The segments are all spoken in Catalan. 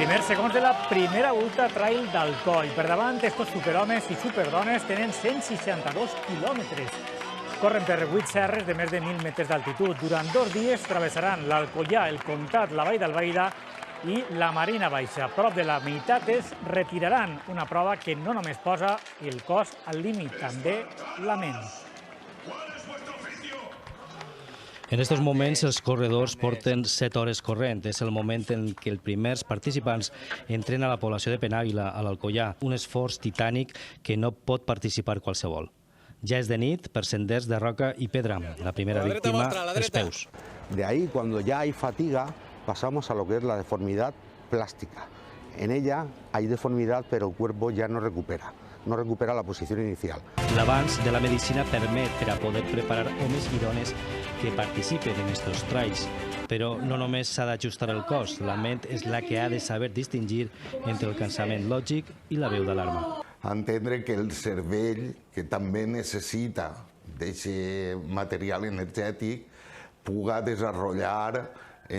Primers segons de la primera Ultra Trail d'Alcoi. Per davant, estos superhomes i superdones tenen 162 quilòmetres. Corren per 8 serres de més de 1.000 metres d'altitud. Durant 2 dies travessaran l'Alcoià, el Comtat, la Vall d'Albaida i la Marina Baixa. Prop de la meitat es retiraran, una prova que no només posa el cos al límit, també la ment. En aquests moments els corredors porten 7 hores corrent. És el moment en què els primers participants entren a la població de Penàguila, a l'Alcoià, un esforç titànic que no pot participar qualsevol. Ja és de nit per senders de roca i pedra. La primera víctima, els peus. De ahí, cuando ya hay fatiga, pasamos a lo que es la deformidad plástica. En ella hay deformidad, pero el cuerpo ya no recupera la posición inicial. L'avanç de la medicina permet per a poder preparar homes i dones que participen en aquests trails. Però no només s'ha d'ajustar el cos, la ment és la que ha de saber distingir entre el cansament lògic i la veu d'alarma. Entendre que el cervell, que també necessita d'aquest material energètic, puga desenvolupar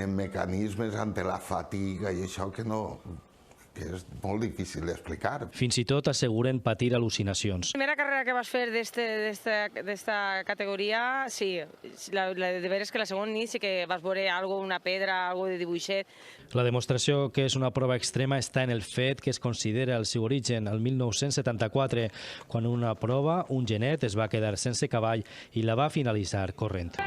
mecanismes ante la fatiga i això que és molt difícil d'explicar. Fins i tot asseguren patir al·lucinacions. La primera carrera que vas fer d'esta categoria, sí. De veres que la segona nit sí que vas veure una pedra, algo de dibuixet. La demostració que és una prova extrema està en el fet que es considera el seu origen el 1974, quan en una prova un genet es va quedar sense cavall i la va finalitzar corrent.